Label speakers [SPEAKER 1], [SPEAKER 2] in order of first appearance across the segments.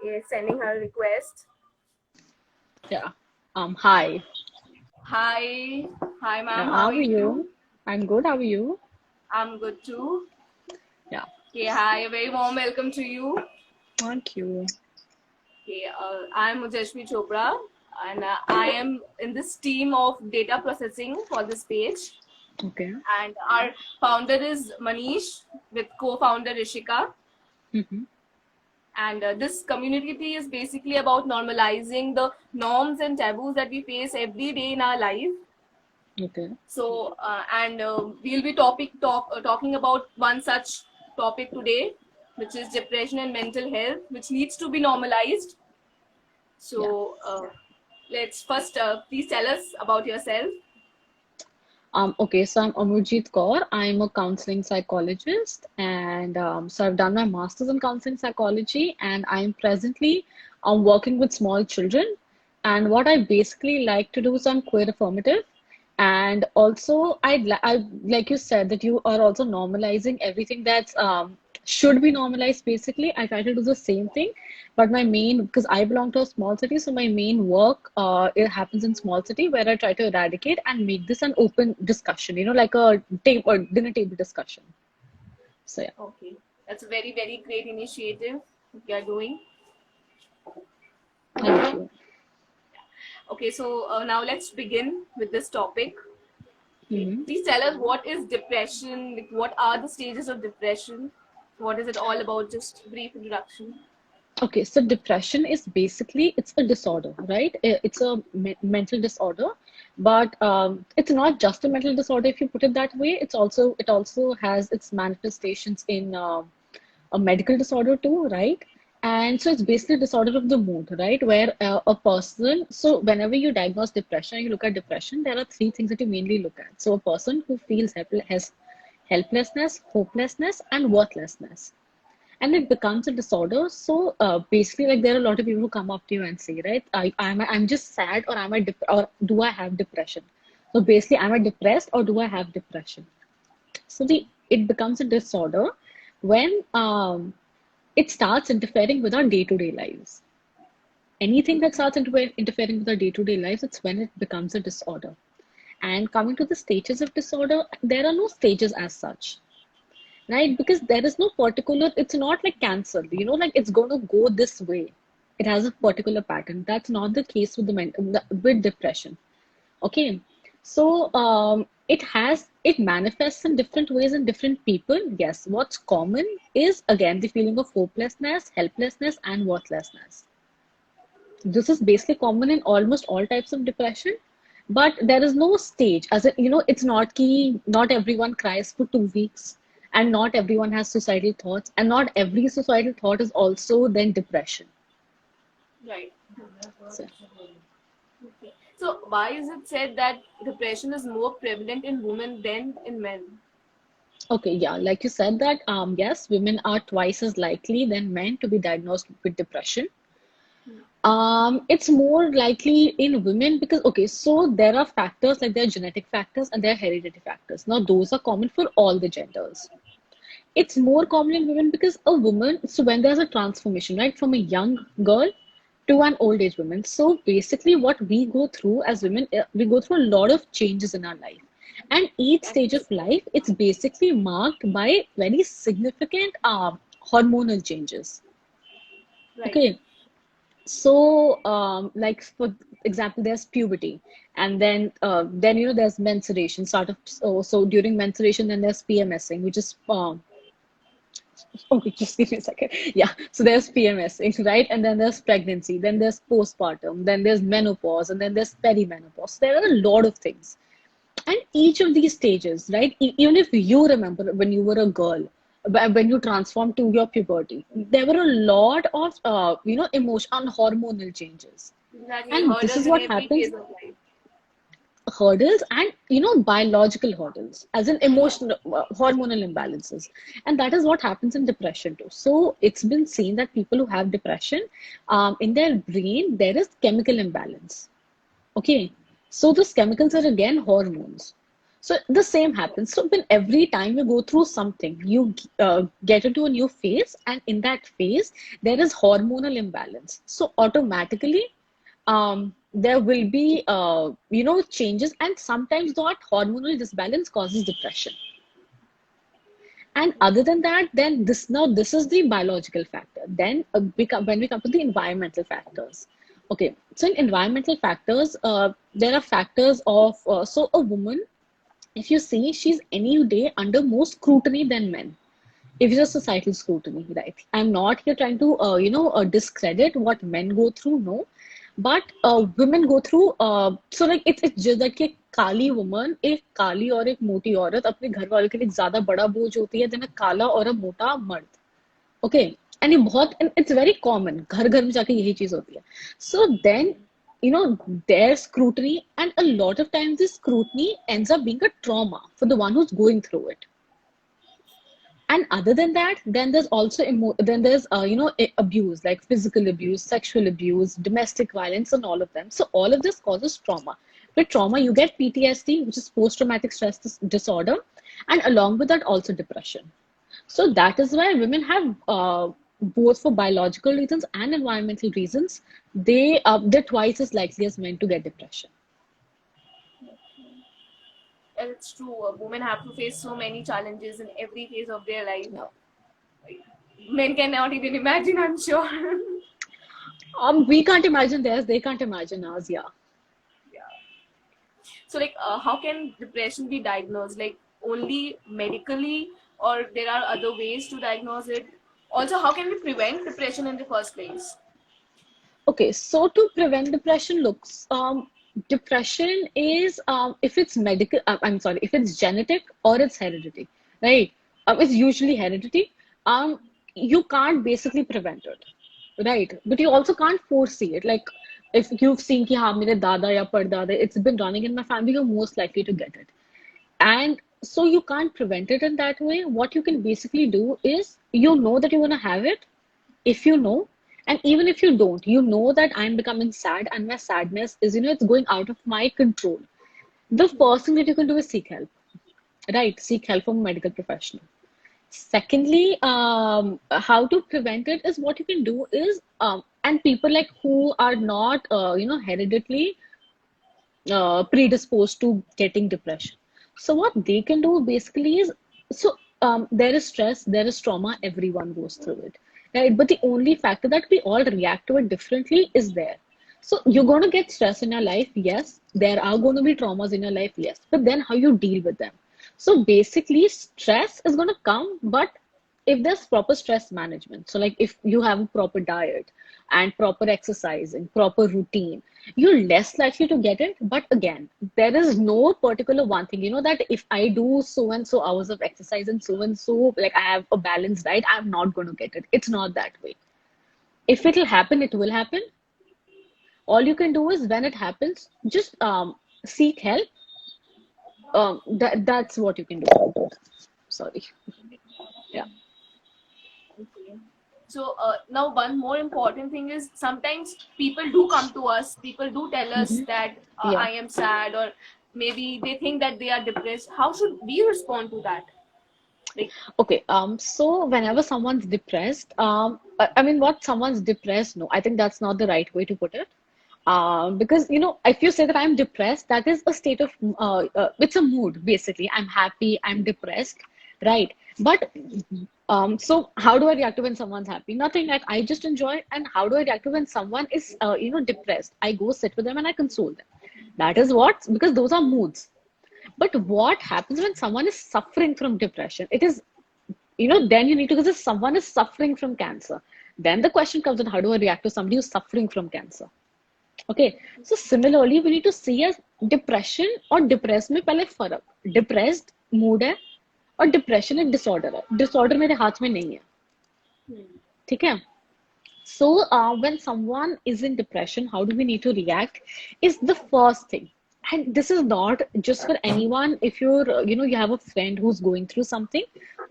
[SPEAKER 1] is sending her request.
[SPEAKER 2] Yeah. Hi.
[SPEAKER 1] Hi, hi,
[SPEAKER 2] Yeah,
[SPEAKER 1] ma'am. How
[SPEAKER 2] how
[SPEAKER 1] are
[SPEAKER 2] are
[SPEAKER 1] you?
[SPEAKER 2] you? I'm good. How are you?
[SPEAKER 1] I'm good too.
[SPEAKER 2] Yeah.
[SPEAKER 1] Okay, hi. A very warm welcome to you.
[SPEAKER 2] Thank you.
[SPEAKER 1] Okay, I'm Ujashvi Chopra, and I am in this team of data processing for this page.
[SPEAKER 2] Okay.
[SPEAKER 1] And our founder is Manish with co-founder Rishika.
[SPEAKER 2] Mm-hmm.
[SPEAKER 1] And this community is basically about normalizing the norms and taboos that we face every day in our life.
[SPEAKER 2] Okay.
[SPEAKER 1] So, and we'll be talking about one such topic today, which is depression and mental health, which needs to be normalized.
[SPEAKER 2] Yeah.
[SPEAKER 1] So, let's first please tell us about yourself.
[SPEAKER 2] Okay, so I'm Amurjit Kaur. I'm a counseling psychologist, and so I've done my master's in counseling psychology, and I'm presently working with small children. And what I basically like to do is I'm queer affirmative, and also I like you said that you are also normalizing everything that's should be normalized. Basically, I try to do the same thing, but my main, because I belong to a small city, so my main work it happens in small city where I try to eradicate and make this an open discussion, like a table or dinner table discussion. So yeah,
[SPEAKER 1] Okay, that's a very, very great initiative you are doing.
[SPEAKER 2] thank you.
[SPEAKER 1] Okay, so now let's begin with this topic. Okay,
[SPEAKER 2] Mm-hmm.
[SPEAKER 1] please tell us what is depression? Like, what are the stages of depression? What is it all about? Just brief introduction.
[SPEAKER 2] Okay, so depression is basically it's a disorder, right? It's a mental disorder, but it's not just a mental disorder if you put it that way. It also has its manifestations in a medical disorder too, right? And so it's basically a disorder of the mood, right? Where a person, so whenever you diagnose depression, you look at depression, there are three things that you mainly look at. So a person who feels has helplessness, hopelessness, and worthlessness, and it becomes a disorder. So basically, like there are a lot of people who come up to you and say, right, I'm just sad, or or do I have depression? So basically, am I depressed or do I have depression? So the it becomes a disorder when it starts interfering with our day-to-day lives. Anything that starts interfering with our day-to-day lives, it's when it becomes a disorder. And coming to the stages of disorder, there are no stages as such, right? Because there is no particular, it's not like cancer, like it's going to go this way. It has a particular pattern. That's not the case with with depression. Okay. So it manifests in different ways in different people. Yes, what's common is again the feeling of hopelessness, helplessness, and worthlessness. This is basically common in almost all types of depression, but there is no stage. As it's not key, not everyone cries for 2 weeks, and not everyone has suicidal thoughts, and not every suicidal thought is also then depression.
[SPEAKER 1] Right.
[SPEAKER 2] So,
[SPEAKER 1] Okay. So, why is it said that depression is more prevalent in women than in men?
[SPEAKER 2] okay, yeah, like you said that, yes, women are twice as likely than men to be diagnosed with depression. It's more likely in women because, okay, so there are factors like there are genetic factors and there are hereditary factors. Now, those are common for all the genders. It's more common in women because a woman, so when there's a transformation, right, from a young girl to an old age woman. So basically, what we go through as women, we go through a lot of changes in our life. And each stage of life, it's basically marked by very significant hormonal changes.
[SPEAKER 1] Right.
[SPEAKER 2] Okay, so like for example, there's puberty, and then there's menstruation. So during menstruation, then there's PMSing, which is okay, just give me a second. Yeah, so there's PMSing, right? And then there's pregnancy, then there's postpartum, then there's menopause, and then there's perimenopause. There are a lot of things. And each of these stages, right? Even if you remember when you were a girl, when you transformed to your puberty, there were a lot of, emotion and hormonal changes.
[SPEAKER 1] Exactly.
[SPEAKER 2] And this
[SPEAKER 1] Hurdles
[SPEAKER 2] is
[SPEAKER 1] in
[SPEAKER 2] what
[SPEAKER 1] every phase
[SPEAKER 2] happens,
[SPEAKER 1] of life.
[SPEAKER 2] hurdles and biological hurdles as in emotional hormonal imbalances, and that is what happens in depression too. So it's been seen that people who have depression, in their brain there is chemical imbalance. Okay, so those chemicals are again hormones. So the same happens. So when every time you go through something, you get into a new phase, and in that phase, there is hormonal imbalance. So automatically, there will be changes, and sometimes that hormonal disbalance causes depression. And other than that, then this is the biological factor. Then when we come to the environmental factors. Okay, so in environmental factors, there are factors of so a woman, if you see, she's any day under more scrutiny than men. If it's a societal scrutiny, right? I'm not here trying to discredit what men go through, no, but women go through so like it's just that कि एक काली woman, एक काली और एक मोटी औरत अपने घर वालों के लिए ज्यादा बड़ा बोझ होती है देन अ काला और अ मोटा मर्द. ओके, एंड ये बहुत, इट्स वेरी कॉमन, घर घर में जाके यही चीज होती है. So then you know their scrutiny, and a lot of times this scrutiny ends up being a trauma for the one who's going through it. And other than that, then there's also then there's abuse, like physical abuse, sexual abuse, domestic violence, and all of them. So all of this causes trauma. With trauma you get PTSD, which is post traumatic stress disorder, and along with that also depression. So that is why women have both for biological reasons and environmental reasons, they're twice as likely as men to get depression.
[SPEAKER 1] And it's true. Women have to face so many challenges in every phase of their life.
[SPEAKER 2] No.
[SPEAKER 1] Men cannot even imagine, I'm sure.
[SPEAKER 2] We can't imagine theirs, they can't imagine ours. Yeah.
[SPEAKER 1] Yeah. So, like, how can depression be diagnosed? Like, only medically, or there are other ways to diagnose it? Also, how can we prevent depression in the first place?
[SPEAKER 2] Okay, so to prevent depression, looks depression is if it's medical, I'm sorry, if it's genetic or it's hereditary, right? It's usually hereditary. You can't basically prevent it, right? But you also can't foresee it. Like if you've seen कि हाँ मेरे दादा या परदादा, it's been running in my family, you're most likely to get it. And so you can't prevent it in that way. What you can basically do is you know that you're gonna have it, if you know, and even if you don't, you know that I'm becoming sad and my sadness is, it's going out of my control. The first thing that you can do is seek help, right? Seek help from a medical professional. Secondly, how to prevent it is what you can do is, and people like who are not, hereditarily predisposed to getting depression. So what they can do basically is, there is stress, there is trauma, everyone goes through it, right? But the only factor that we all react to it differently is there. So you're going to get stress in your life, yes. There are going to be traumas in your life, yes. But then how you deal with them. So basically, stress is going to come, but if there's proper stress management, so like if you have a proper diet and proper exercising, proper routine, you're less likely to get it. But again, there is no particular one thing, that if I do so and so hours of exercise and so, like I have a balanced diet, I'm not going to get it. It's not that way. If it'll happen, it will happen. All you can do is when it happens, just seek help. That's what you can do. Sorry. Yeah.
[SPEAKER 1] Okay. So now one more important thing is sometimes people do come to us, people do tell us that
[SPEAKER 2] Yeah.
[SPEAKER 1] I am sad, or maybe they think that they are depressed. How should we respond to that? Like,
[SPEAKER 2] Okay. So whenever someone's depressed, I mean, what someone's depressed, no, I think that's not the right way to put it. Because if you say that I'm depressed, that is a state of it's a mood basically. I'm happy, I'm depressed, right? But so how do I react to when someone's happy? Nothing. Like I just enjoy. And how do I react to when someone is depressed? I go sit with them and I console them. That is what, because those are moods. But what happens when someone is suffering from depression? It is, then you need to, because someone is suffering from cancer. Then the question comes on, how do I react to somebody who's suffering from cancer? Okay, so similarly, we need to see as depression और depressed में पहले फर्क. Depressed mood है और depression एक disorder है. Disorder मेरे हाथ में नहीं है. ठीक है? So when someone is in depression, how do we need to react? Is the first thing. And this is not just for anyone. If you're, you have a friend who's going through something,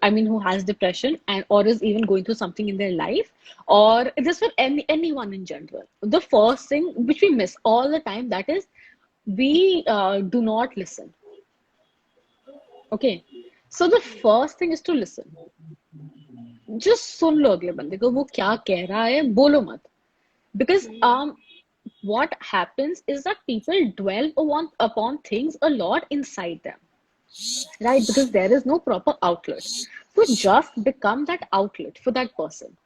[SPEAKER 2] I mean, who has depression and or is even going through something in their life, or just for anyone in general. The first thing which we miss all the time, that is, we do not listen. Okay. So the first thing is to listen. Just सुन लो अगले बंदे को वो क्या कह रहा है बोलो मत because what happens is that people dwell upon things a lot inside them, right? Because there is no proper outlet. So just become that outlet for that person.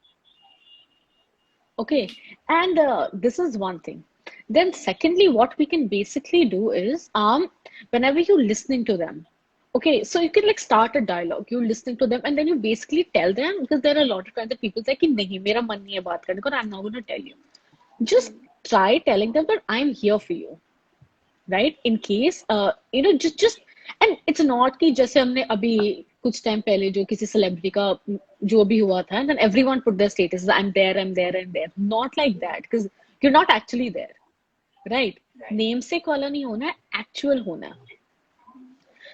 [SPEAKER 2] Okay. And this is one thing. Then secondly, what we can basically do is whenever you're listening to them, okay, so you can like start a dialogue. You're listening to them and then you basically tell them because there are a lot of times that people say कि नहीं मेरा मन नहीं है बात करने को, I'm not going to tell you. Just try telling them that I'm here for you, right? In case just and it's not कि जैसे हमने अभी कुछ टाइम पहले जो किसी सेलिब्रिटी का जो भी हुआ था, and then everyone put their status I'm there, I'm there, I'm there. Not like that because you're not actually there, right?
[SPEAKER 1] Right.
[SPEAKER 2] Namesake वाला नहीं होना है, actual होना है.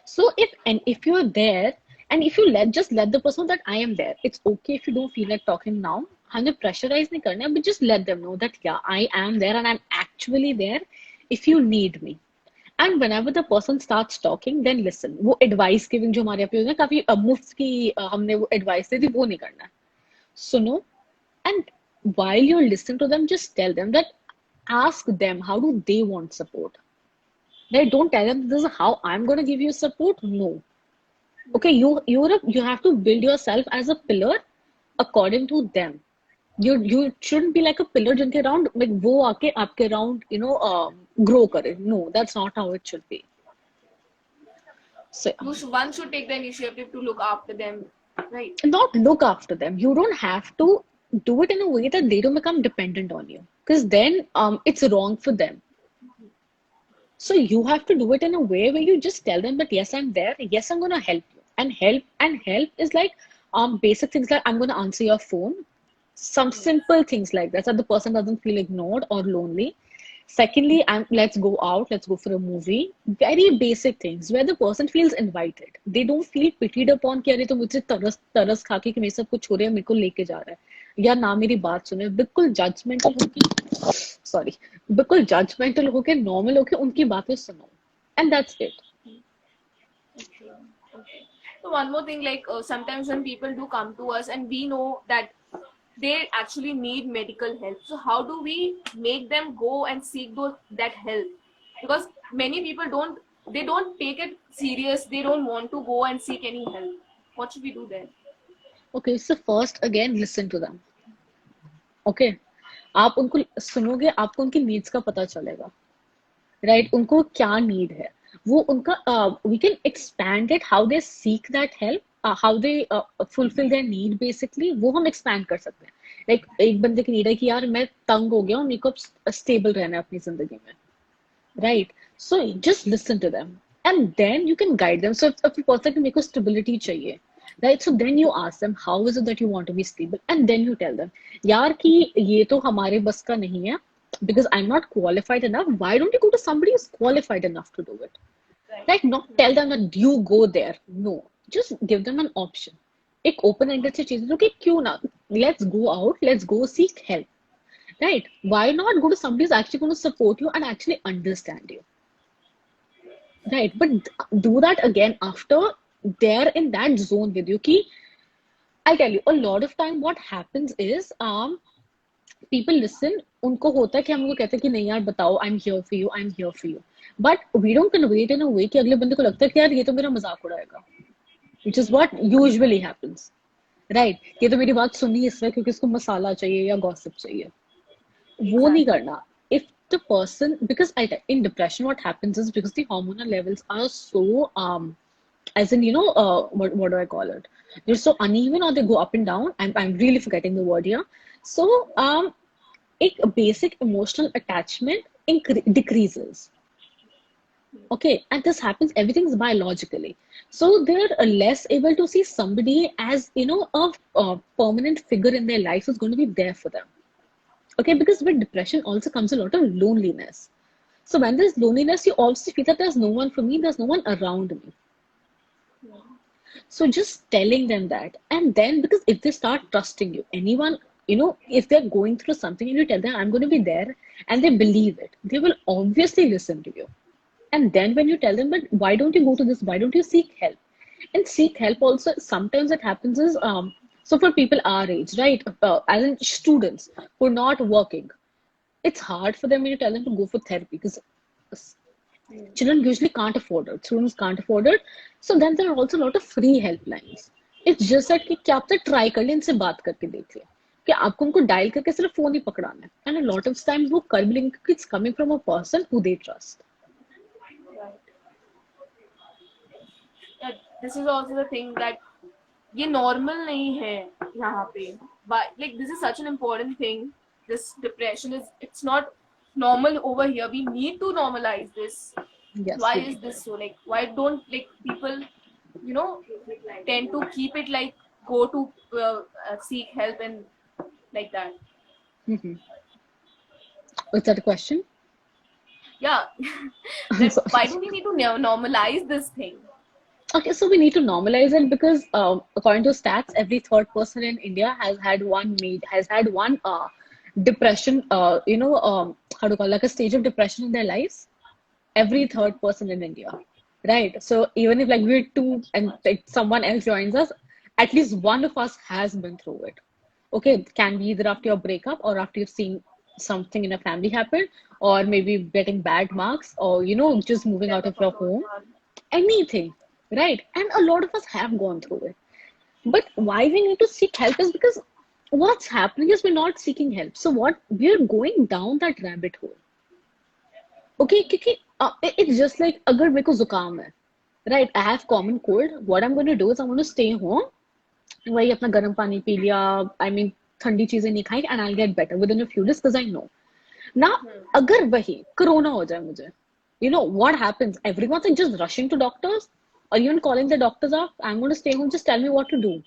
[SPEAKER 2] So if you're there and if you let the person know that I am there, it's okay if you don't feel like talking now. हमें pressurize नहीं करना है, but just let them know that yeah, I am there and I'm actually there if you need me. And whenever the person starts talking, then listen. वो advice giving जो हमारे यहाँ पे होता है काफी मुफ्त की हमने वो advice दी थी वो नहीं करना है. सुनो and while you're listening to them, just tell them that ask them how do they want support. Right? Don't tell them this is how I'm going to give you support. No. Okay, you have to build yourself as a pillar according to them. You shouldn't be like a pillar जिनके around like वो आके आपके around grow करे. No, that's not how it should be. So
[SPEAKER 1] One should take the initiative to look after them, right?
[SPEAKER 2] not look after them. You don't have to do it in a way that they don't become dependent on you because then it's wrong for them. So you have to do it in a way where you just tell them that yes, I'm there. Yes, I'm gonna help you. And help is like basic things like I'm gonna answer your phone. Some simple things like that, so the person doesn't feel ignored or lonely. Secondly, let's go out, let's go for a movie. Very basic things where the person feels invited. They don't feel pitied upon कि अरे तो मुझे तरस तरस खा के कि मेरे सब कुछ छोड़ रहे हैं मेरे को लेके जा रहा है या ना मेरी बात सुने. बिल्कुल जजमेंटल होके सॉरी बिल्कुल जजमेंटल होके नॉर्मल होके उनकी बातें सुनो and that's it.
[SPEAKER 1] Okay. Okay. So one more thing, like sometimes when people do come to us and we know that they actually need medical help, so how do we make them go and seek that help? Because many people don't take it serious. They don't want to go and seek any help. What should we do then?
[SPEAKER 2] Okay so first again listen to them. Okay आप उनको सुनोगे आपको उनकी needs का पता चलेगा, right? उनको क्या नीड है वो उनका we can expand it how they seek that help, how they fulfil their need basically. वो हम एक्सपैंड कर सकते हैं. लाइक एक बंदे की नीड है कि यार मैं तंग हो गया हूँ, मेरे को स्टेबल रहना है अपनी जिंदगी में, right? So just listen to them and then you can guide them. So if person कि मेरे को स्टेबिलिटी चाहिए, right? So then you ask them how is it that you want to be stable and then you tell them यार कि ये तो हमारे बस का नहीं है because I'm not qualified enough. Why don't you go to somebody who's qualified enough to do it?
[SPEAKER 1] Right.
[SPEAKER 2] Like not tell them that you go there. No, just give them an option. एक open ended से चीज दो कि क्यों ना let's go out, let's go seek help, right? Why not go to somebody who's actually going to support you and actually understand you, right? But do that again after they're in that zone with you ki I'll tell you a lot of time what happens is people listen, उनको होता है कि हम उनको कहते हैं कि नहीं यार बताओ I'm here for you, I'm here for you, but we don't convey it in a way कि अगले बंदे को लगता है कि यार ये तो मेरा मजाक उड़ाएगा, which is what usually happens, right? ये तो मेरी बात सुनी इसलिए क्योंकि इसको मसाला चाहिए या गॉसिप चाहिए. वो नहीं करना. If the person, because in depression what happens is because the hormonal levels are so as in what do I call it, they're so uneven or they go up and down. I'm really forgetting the word here. So a basic emotional attachment decreases. Okay, and this happens, everything's biologically. So they're less able to see somebody as a permanent figure in their life who's going to be there for them. Okay, because with depression also comes a lot of loneliness. So when there's loneliness, you also feel that there's no one for me, there's no one around me. So just telling them that, and then because if they start trusting you, anyone, if they're going through something and you tell them I'm going to be there and they believe it, they will obviously listen to you. And then when you tell them, but why don't you go to this? Why don't you seek help? And seek help also. Sometimes it happens is so for people our age, right? As in students who are not working, it's hard for them when you tell them to go for therapy because children usually can't afford it. Students can't afford it. So then there are also a lot of free helplines. It's just that कि क्या आप try कर ले इनसे बात करके देख ले कि आपको उनको डायल करके सिर्फ फोन ही पकड़ाना है and a lot of times वो कर भी लेंगे क्योंकि it's coming from a person who they trust.
[SPEAKER 1] Right. Yeah, this is also the thing that ये normal नहीं है यहाँ पे. But like this is such an important thing. This depression is, it's not normal over here. We need to normalize this.
[SPEAKER 2] Yes,
[SPEAKER 1] Why
[SPEAKER 2] we
[SPEAKER 1] is
[SPEAKER 2] need
[SPEAKER 1] this so? Like why don't like people, you know, tend to keep it like go to seek help and like that?
[SPEAKER 2] to. Was that a question?
[SPEAKER 1] Yeah,
[SPEAKER 2] I'm
[SPEAKER 1] that
[SPEAKER 2] sorry.
[SPEAKER 1] why do we need to normalize this thing?
[SPEAKER 2] Okay, so we need to normalize it because according to stats, every third person in India has had one depression. How to call like a stage of depression in their lives. Every third person in India, right? So even if like we're two and like someone else joins us, at least one of us has been through it. Okay, it can be either after your breakup or after you've seen something in a family happen, or maybe getting bad marks, or just moving out
[SPEAKER 1] Death
[SPEAKER 2] of
[SPEAKER 1] of a
[SPEAKER 2] your
[SPEAKER 1] loved
[SPEAKER 2] home,
[SPEAKER 1] one.
[SPEAKER 2] anything, right? And a lot of us have gone through it. But why we need to seek help is because what's happening is we're not seeking help. So what we're going down that rabbit hole. Okay, क्योंकि it's just like अगर मेरे को जुकाम है, right? I have common cold. What I'm going to do is I'm going to stay home. वही अपना गर्म पानी पी लिया. I mean ठंडी चीजें नहीं खाई and I'll get better within a few days because I know. Now, अगर वही कोरोना हो जाए मुझे, what happens? Everyone's like just rushing to doctors or even calling the doctors up. I'm going to stay home. Just tell me what to do.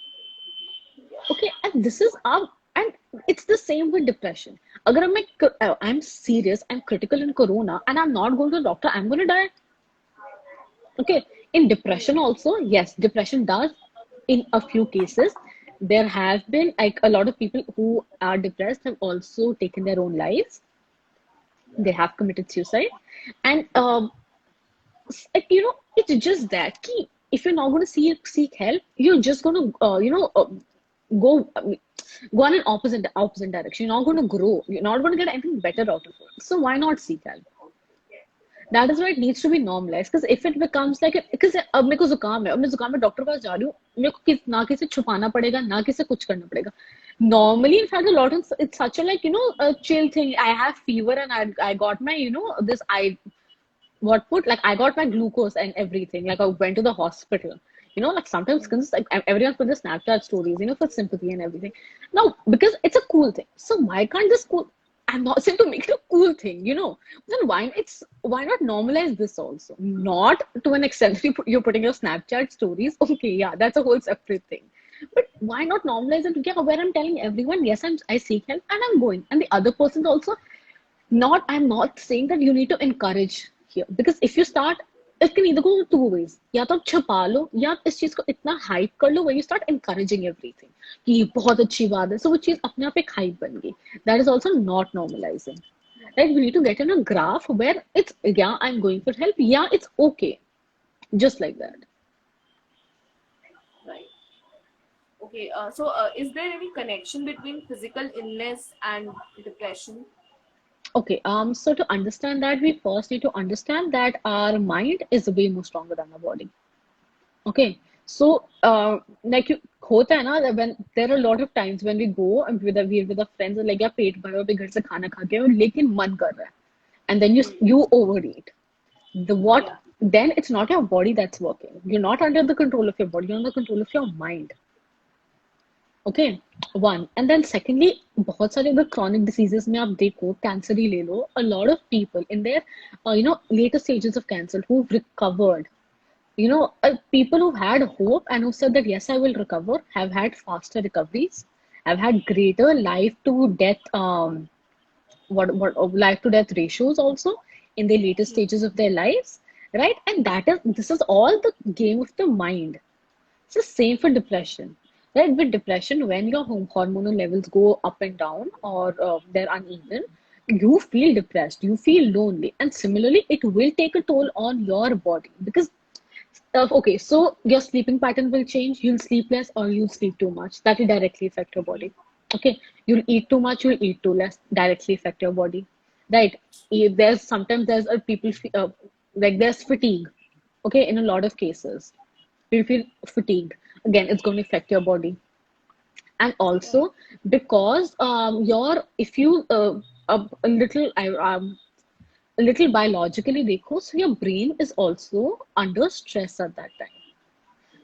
[SPEAKER 2] Okay, and this is our, and it's the same with depression. अगर I'm serious, I'm critical in corona, and I'm not going to the doctor, I'm going to die. Okay, in depression also, yes, depression does. In a few cases, there have been like a lot of people who are depressed have also taken their own lives. They have committed suicide, and it's just that key. If you're not going to seek help, you're just going to go go on an opposite direction. You're not going to grow. You're not going to get anything better out of it. So why not seek help? That is why it needs to be normalized. Because if it becomes like, because अब मेरे को जुकाम है, अब मैं जुकाम में doctor के पास जा रही हूँ, मेरे को ना किसी छुपाना पड़ेगा, ना किसी कुछ करना पड़ेगा. Normally, in fact, a lot of it's such a like a chill thing. I have fever and I got my this I what put like I got my glucose and everything. Like I went to the hospital. Like sometimes cause like everyone put the Snapchat stories, for sympathy and everything. Now, because it's a cool thing. So why can't this cool? I'm not saying to make it a cool thing. Then why not normalize this also? Not to an extent that you're putting your Snapchat stories. Okay, yeah, that's a whole separate thing. But why not normalize it? Yeah, where I'm telling everyone, yes, I seek help and I'm going. And the other person also not, I'm not saying that you need to encourage here because if you start, it can either go two ways. या तो आप छुपा लो या आप इस चीज को इतना हाइप कर लो when you start encouraging everything कि ये बहुत अच्छी बात है, so वो चीज अपने आप एक हाइप बन गई. That is also not normalizing. Right? We need to get in a graph where it's yeah, I'm going for help, yeah, it's okay, just like that.
[SPEAKER 1] Right. Okay. So, is there any connection between physical illness and depression?
[SPEAKER 2] Okay, so to understand that, we first need to understand that our mind is way more stronger than our body. Okay, so like you होता है ना when there are a lot of times when we go and with our friends and like यार पेट भरा है घर से खाना खा के और लेकिन मन कर रहा है and then you overeat. The what
[SPEAKER 1] Yeah.
[SPEAKER 2] then it's not your body that's working. You're not under the control of your body. You're under the control of your mind. Okay, one. And then secondly, बहुत सारे अगर chronic diseases में आप देखो cancer ही ले लो, a lot of people in their later stages of cancer who've recovered, people who had hope and who said that yes, I will recover, have had faster recoveries, have had greater life to death life to death ratios also in the later stages of their lives, right? And this is all the game of the mind. It's the same for depression. Right? With depression, when your hormonal levels go up and down or they're uneven, you feel depressed, you feel lonely. And similarly, it will take a toll on your body because Okay, so your sleeping pattern will change. You'll sleep less or you'll sleep too much. That will directly affect your body. Okay, you'll eat too much, you'll eat too less. Directly affect your body. Right? There's sometimes there's a like there's fatigue. Okay, in a lot of cases, you feel fatigued. Again, it's going to affect your body. And
[SPEAKER 1] Right.
[SPEAKER 2] also because your if you a little biologically देखो, so your brain is also under stress at that time.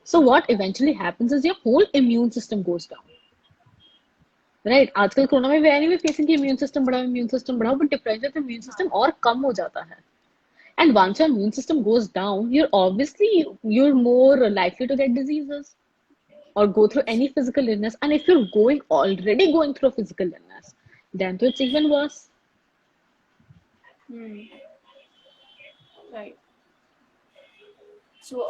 [SPEAKER 2] So what eventually happens is your whole immune system goes down. Right आजकल corona में वैसे भी facing की immune system बढ़ाओ but depression से immune system और कम हो जाता है and once your immune system goes down you're more likely to get diseases or go through any physical illness, and if you're already going through a physical illness, then it's even worse.
[SPEAKER 1] Hmm. Right. So,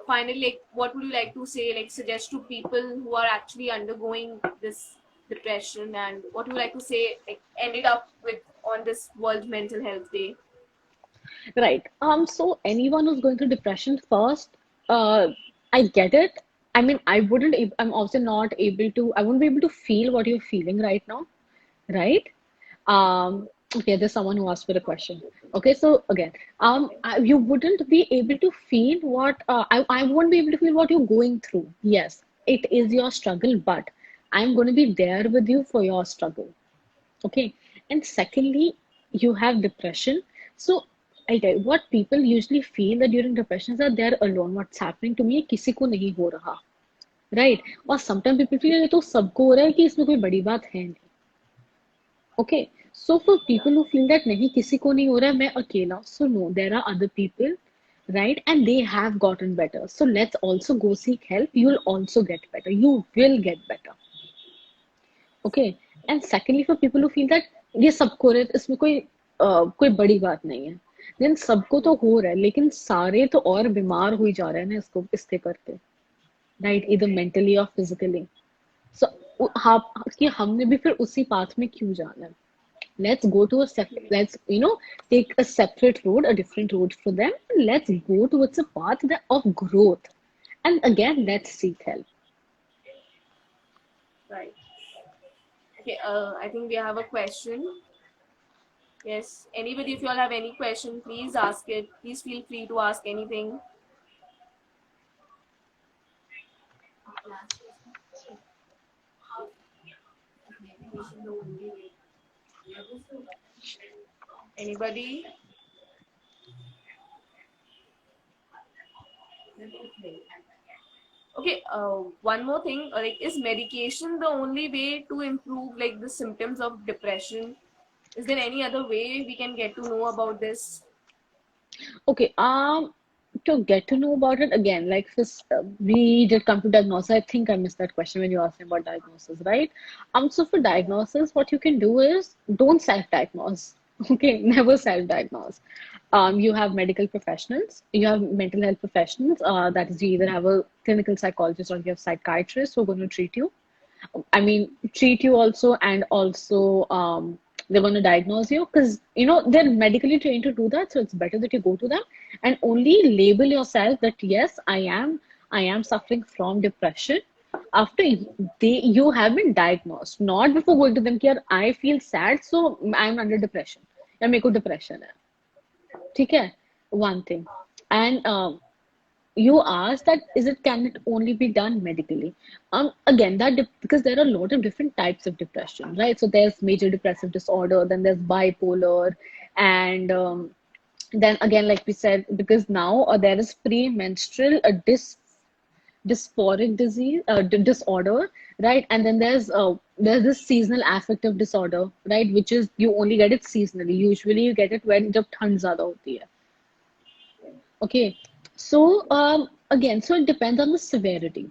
[SPEAKER 1] finally, like, what would you like to say, like, suggest to people who are actually undergoing this depression, and what would you like to say, like, ended up with on this World Mental Health Day?
[SPEAKER 2] Right. So anyone who's going through depression first, uh, I get it. I mean, I'm also not able to, I won't be able to feel what you're feeling right now, right? Okay, there's someone who asked for a question. Okay, so again, you wouldn't be able to feel I won't be able to feel what you're going through. Yes, it is your struggle, but I'm going to be there with you for your struggle. Okay. And secondly, you have depression. So I tell you, what people usually feel that during depression is that they're alone. What's happening to me किसी को नहीं हो रहा. Right? और sometimes people feel ये तो सबको हो रहा है कि इसमें कोई बड़ी बात है नहीं. Okay. So for people who feel that नहीं किसी को नहीं हो रहा है मैं अकेला. So no, there are other people, right? And they have gotten better. So let's also go seek help. You'll also get better. You will get better. Okay. And secondly, for people who feel that ये सबको हो रहा है इसमें कोई बड़ी बात नहीं है देन सबको तो हो रहा है लेकिन सारे तो और बीमार हुई जा रहे हैं ना इसको इसके करके राइट इधर मेंटली और फिजिकली सो कि हमने भी फिर उसी पाथ में क्यों जाना है let's go to let's take a separate road, a different road for them, and let's go towards a path of growth, and again let's seek help.
[SPEAKER 1] Right. Okay. I think we have a question. Yes. Anybody, if you all have any question, please ask it. Please feel free to ask anything. Anybody? Okay, one more thing, like, is medication the only way to improve like the symptoms of depression? Is there any other way we can get to know about this?
[SPEAKER 2] Okay, to get to know about it again, like this, we did come to diagnosis. I think I missed that question when you asked me about diagnosis, right? So for diagnosis, what you can do is don't self-diagnose. Okay, never self-diagnose. You have medical professionals, you have mental health professionals. That is, you either have a clinical psychologist or you have psychiatrists who are going to treat you. I mean, treat you also, and also they're going to diagnose you because they're medically trained to do that. So it's better that you go to them and only label yourself that yes, I am suffering from depression after you have been diagnosed, not before going to them. कि यार, I feel sad, so I'm under depression. या मेरे को depression है. ठीक है? One thing. And you asked that is it can it only be done medically again because there are a lot of different types of depression, right? So there's major depressive disorder, then there's bipolar, and then again like we said, because now there is premenstrual dysphoric disease disorder, right? And then there's this seasonal affective disorder, right, which is you only get it seasonally. Usually you get it when जब ठंड ज्यादा होती है. Okay, so again, so it depends on the severity.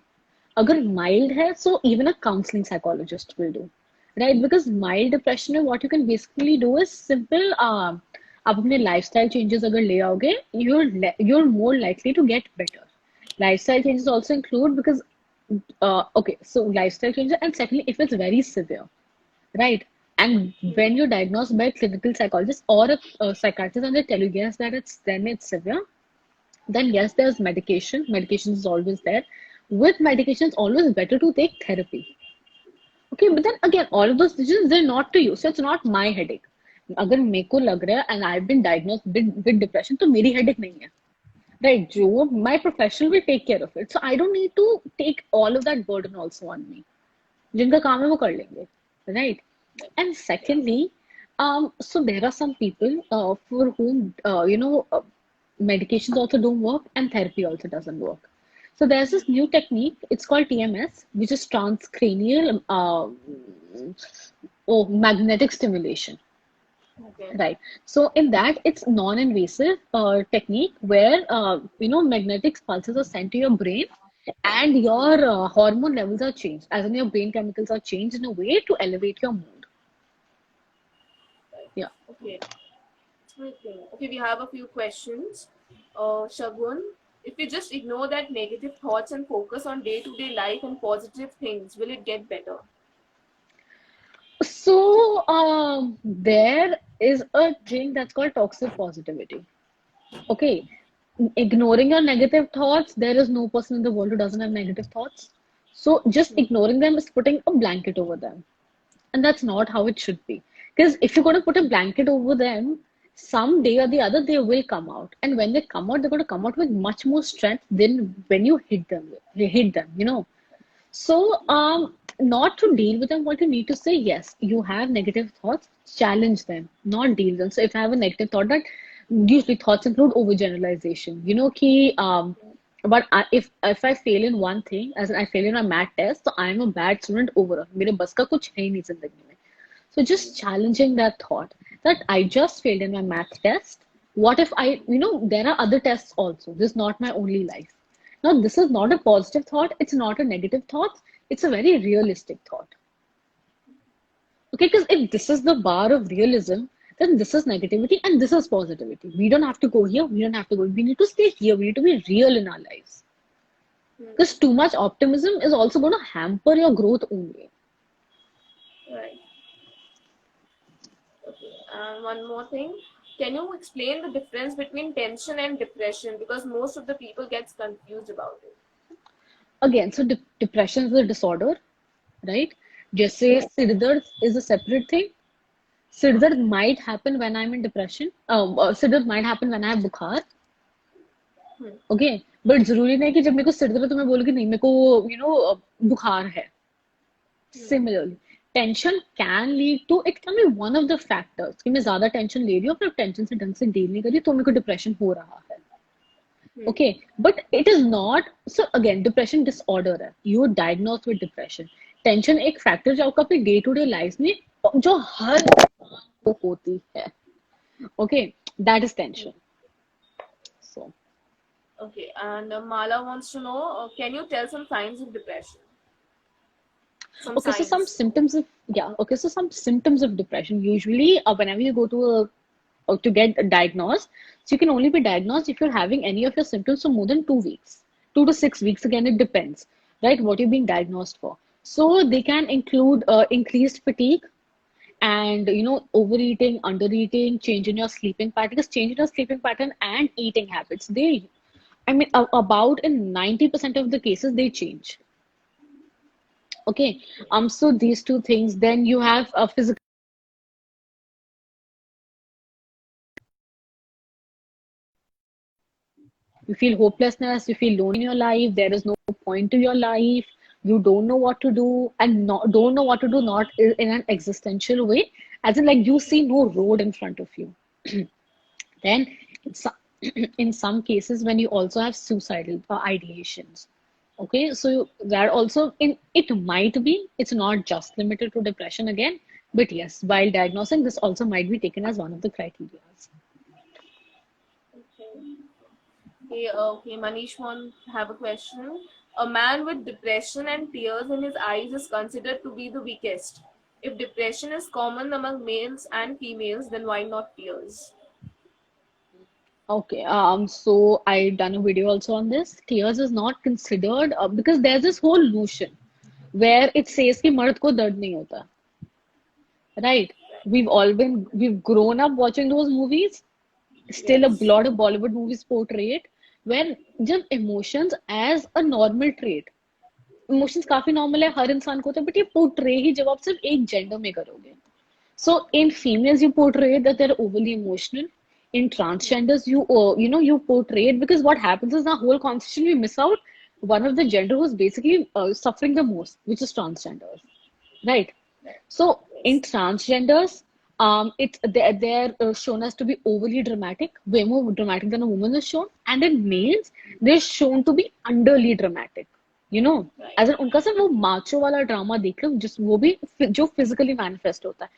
[SPEAKER 2] अगर mild है, so even a counseling psychologist will do, right? Because mild depression में what you can basically do is simple. आप अपने lifestyle changes अगर ले आओगे, you're more likely to get better. Lifestyle changes also include because okay, so lifestyle changes, and secondly, if it's very severe, right? And when you're diagnosed by a clinical psychologist or a psychiatrist and they tell you yes that it's severe, Then yes, there's medication. Medication is always there. With medication, it's always better to take therapy. Okay, but then again, all of those decisions they're not to you, so it's not my headache. अगर मेरे को लग रहा है and I've been diagnosed with depression, तो मेरी headache नहीं है. Right, जो my professional will take care of it. So I don't need to take all of that burden also on me. जिनका काम है वो कर लेंगे, right? And secondly, so there are some people for whom medications also don't work and therapy also doesn't work. So there's this new technique. It's called TMS, which is transcranial magnetic stimulation.
[SPEAKER 1] Okay.
[SPEAKER 2] Right. So in that, it's non-invasive technique where magnetic pulses are sent to your brain, and your hormone levels are changed, as in your brain chemicals are changed in a way to elevate your mood. Yeah.
[SPEAKER 1] Okay. Okay, we have a few questions. Shagun, if you just ignore that negative thoughts and focus on day-to-day life and positive things, will it get better?
[SPEAKER 2] So there is a thing that's called toxic positivity. Okay. Ignoring your negative thoughts, there is no person in the world who doesn't have negative thoughts. So just ignoring them is putting a blanket over them. And that's not how it should be. Because if you're going to put a blanket over them, someday or the other they will come out. And when they come out, they're going to come out with much more strength than when you hit them. So, not to deal with them, what you need to say, yes, you have negative thoughts, challenge them, not deal them. So, if I have a negative thought, that usually thoughts include overgeneralization. But if I fail in one thing, as in I fail in a math test, so I'm a bad student overall. मेरे बस का कुछ है ही नहीं जिंदगी में. So just challenging that thought that I just failed in my math test. What if there are other tests also. This is not my only life. Now, this is not a positive thought. It's not a negative thought. It's a very realistic thought. Okay, because if this is the bar of realism, then this is negativity and this is positivity. We don't have to go here. We don't have to go. We need to stay here. We need to be real in our lives. Because too much optimism is also going to hamper your growth only.
[SPEAKER 1] Right. Okay. And one more thing. Can you explain the difference between tension and depression? Because most of the people gets confused about it.
[SPEAKER 2] Again, so depression is a disorder, right? जैसे सिर दर्द is a separate thing. सिर दर्द might happen when I'm in depression. सिर दर्द might happen when I have बुखार. Okay, but जरूरी नहीं कि जब मेरे को सिर दर्द तो मैं बोलूँगी नहीं मेरे को बुखार है. Similarly, tension can lead to it can be one of the factors कि मैं ज्यादा टेंशन ले रही हूँ, फिर टेंशन से ढंग से डील नहीं कर रही तो मेरे को डिप्रेशन हो रहा है. Okay, but it is not. So again, depression disorder है. You are diagnosed with depression. Tension एक factor जो आपका अपनी day to day life में जो हर इंसान को होती है. Okay, that is tension. So.
[SPEAKER 1] Okay, and Mala wants to know, can you tell some signs of depression? Some
[SPEAKER 2] Okay, so some
[SPEAKER 1] signs.
[SPEAKER 2] symptoms of okay, so some symptoms of depression. Usually, whenever you go to get diagnosed, so you can only be diagnosed if you're having any of your symptoms for more than 2 weeks, 2 to 6 weeks. Again, it depends, right? What you're being diagnosed for. So they can include increased fatigue and overeating, undereating, change in your sleeping pattern. Because change in your sleeping pattern and eating habits, about in 90% of the cases they change. Okay, so these two things. Then you have a physical. You feel hopelessness. You feel lonely in your life. There is no point to your life. You don't know what to do, and don't know what to do. Not in an existential way, as in like you see no road in front of you. Then, in some, in some cases, when you also have suicidal ideations. Okay, so that also in it might be, it's not just limited to depression again, but yes, while diagnosing, this also might be taken as one of the criteria.
[SPEAKER 1] Okay. Okay, Manish want have a question. A man with depression and tears in his eyes is considered to be the weakest. If depression is common among males and females, then why not tears?
[SPEAKER 2] Okay, so I done a video also on this. Tears is not considered because there's this whole notion where it says कि मर्द को दर्द नहीं होता, right? We've grown up watching those movies. Still, a
[SPEAKER 1] Yes.
[SPEAKER 2] lot of Bollywood movies portray it. when जब emotions as a normal trait, emotions काफी normal है, हर इंसान को होता है, बट ये पोर्ट्रे ही जब आप सिर्फ एक जेंडर में करोगे. So in females, you portray that they're overly emotional. In transgenders, you portray it because what happens is the whole conversation we miss out one of the gender who's basically suffering the most, which is transgenders, right? So in
[SPEAKER 1] Yes.
[SPEAKER 2] transgenders, they're shown as to be overly dramatic, way more dramatic than a woman is shown, and in males, they're shown to be underly dramatic. You know,
[SPEAKER 1] Right.
[SPEAKER 2] as in उनका सिर्फ वो macho वाला drama देख लो, जिस वो भी जो physically manifest होता है.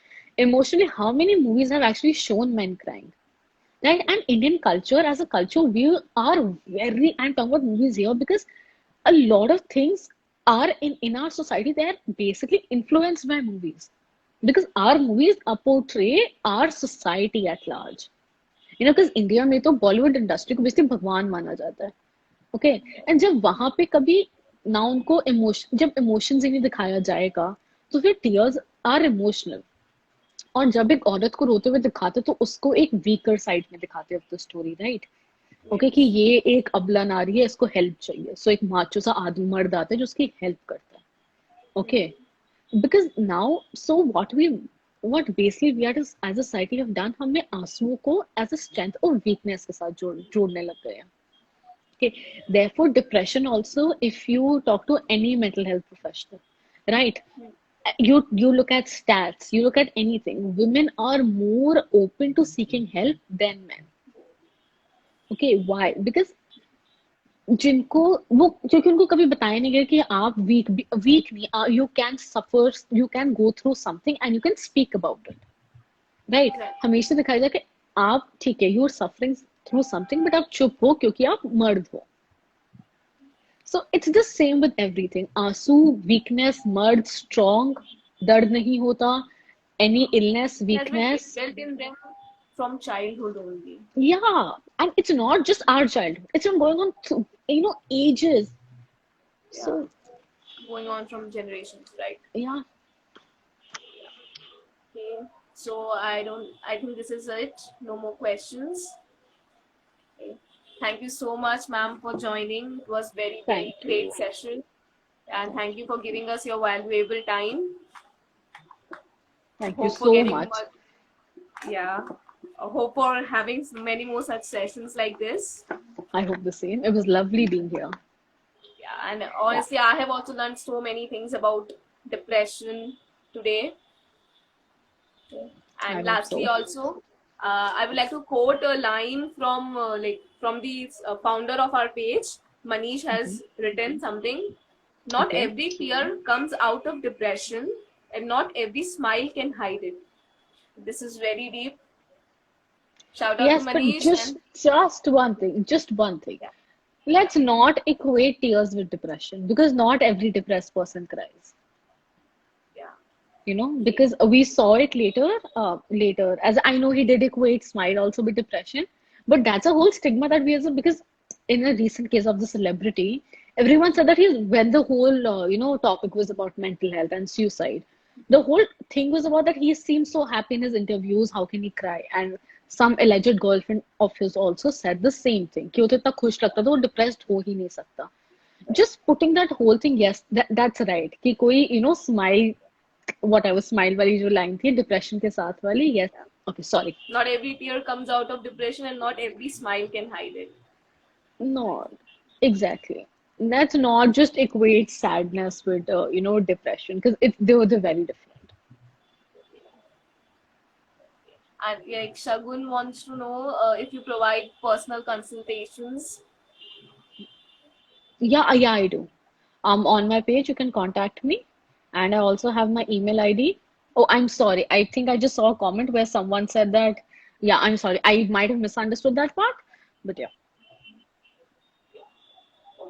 [SPEAKER 2] Emotionally, how many movies have actually shown men crying? Right? And Indian culture, as a culture, we are very, I'm talking about movies here because a lot of things are in our society, they are basically influenced by movies. Because our movies portray our society at large. You know, because India में तो Bollywood industry को basically भगवान माना जाता है. Okay, and जब वहां पे कभी ना उनको इमोशन, जब इमोशंस ही नहीं दिखाया जाएगा, तो फिर टीयर्स आर इमोशनल. और जब एक औरत को रोते हुए दिखाते तो उसको एक वीकर साइड में दिखाते of the story, right? Okay, कि
[SPEAKER 1] Yes.
[SPEAKER 2] ये एक अबला नारी है, इसको हेल्प चाहिए, सो एक माचो सा आदमी मर्द आता है जो उसकी हेल्प करता है. Okay, because now so what basically we are as a society have done, हमने आंसुओं को एज अ स्ट्रेंथ और वीकनेस के साथ जोड़ने लग गए हैं. Okay, therefore, depression also, if you talk to any mental health professional, right? You look at stats, you look at anything. Women are more open to seeking help than men. Okay, why? Because जिनको वो, क्योंकि उनको कभी बताया नहीं गया कि आप वीक नहीं, you can suffer, you can go through something and you can speak about it, right?
[SPEAKER 1] Right.
[SPEAKER 2] हमेशा दिखाया जाए कि आप ठीक है, you are suffering through something, but आप चुप हो क्योंकि आप मर्द हो. So it's the same with everything. आंसू, weakness, मर्द, strong, दर्द नहीं होता, any illness,
[SPEAKER 1] It has been
[SPEAKER 2] weakness.
[SPEAKER 1] built in them from childhood only.
[SPEAKER 2] Yeah, and it's not just our childhood. It's been going on through, ages.
[SPEAKER 1] Yeah.
[SPEAKER 2] So
[SPEAKER 1] Going on from generations, right?
[SPEAKER 2] yeah,
[SPEAKER 1] Okay. So I think this is it. No more questions. Okay. Thank you so much, ma'am, for joining. It was very,
[SPEAKER 2] thank
[SPEAKER 1] very
[SPEAKER 2] you.
[SPEAKER 1] great session. And thank you for giving us your valuable time.
[SPEAKER 2] Thank you
[SPEAKER 1] Hope for
[SPEAKER 2] so
[SPEAKER 1] getting
[SPEAKER 2] much.
[SPEAKER 1] much, yeah. Hope for having many more such sessions like this.
[SPEAKER 2] I hope the same. It was lovely being here.
[SPEAKER 1] Yeah, and
[SPEAKER 2] Yeah,
[SPEAKER 1] honestly, I have also learned so many things about depression today.
[SPEAKER 2] I
[SPEAKER 1] And
[SPEAKER 2] hope
[SPEAKER 1] lastly,
[SPEAKER 2] so.
[SPEAKER 1] also, I would like to quote a line from from the founder of our page. Manish
[SPEAKER 2] Mhm.
[SPEAKER 1] has written something. Not
[SPEAKER 2] Okay.
[SPEAKER 1] every tear comes out of depression, and not every smile can hide it. This is very deep. Shout out to
[SPEAKER 2] Yes, but
[SPEAKER 1] Manish and
[SPEAKER 2] just one thing, just one thing.
[SPEAKER 1] yeah,
[SPEAKER 2] Let's not equate tears with depression because not every depressed person cries.
[SPEAKER 1] yeah. Okay.
[SPEAKER 2] Because we saw it later, as I know he did equate smile also with depression, but that's a whole stigma that we have, because in a recent case of the celebrity, everyone said that when the whole topic was about mental health and suicide, the whole thing was about that he seemed so happy in his interviews, how can he cry? And some alleged girlfriend of his also said the same thing कि वो तो इतना खुश लगता था, वो depressed हो ही नहीं सकता. Just putting that whole thing, yes, that's right, कि कोई smile, वट एवर स्माइल वाली जो लाइन थी डिप्रेशन के साथ वाली, yes.
[SPEAKER 1] Yeah.
[SPEAKER 2] Okay, sorry.
[SPEAKER 1] Not every tear comes out of depression, and not every smile can hide it.
[SPEAKER 2] Not exactly. Let's not just equate sadness with depression, because they're very different.
[SPEAKER 1] And like Shagun wants to know if you provide personal consultations.
[SPEAKER 2] Yeah, I do. On my page you can contact me, and I also have my email ID. Oh, I'm sorry, I think I just saw a comment where someone said that. Yeah, I'm sorry, I might have misunderstood that part, but yeah.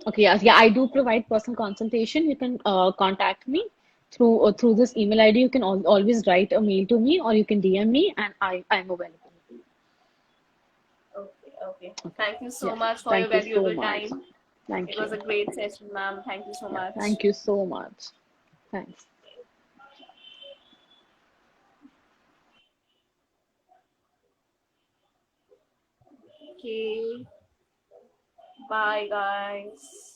[SPEAKER 2] Okay, yeah, I do provide personal consultation. You can contact me through this email ID. You can always write a mail to me, or you can DM me, and I'm available.
[SPEAKER 1] Okay, okay.
[SPEAKER 2] Okay.
[SPEAKER 1] Thank you so
[SPEAKER 2] Yeah.
[SPEAKER 1] much for your
[SPEAKER 2] Thank you so
[SPEAKER 1] valuable
[SPEAKER 2] much.
[SPEAKER 1] time. It
[SPEAKER 2] Thank
[SPEAKER 1] was
[SPEAKER 2] you.
[SPEAKER 1] a great session, ma'am. Thank you so
[SPEAKER 2] Yeah.
[SPEAKER 1] much.
[SPEAKER 2] Thank you so much. Thanks.
[SPEAKER 1] Okay. Bye, guys.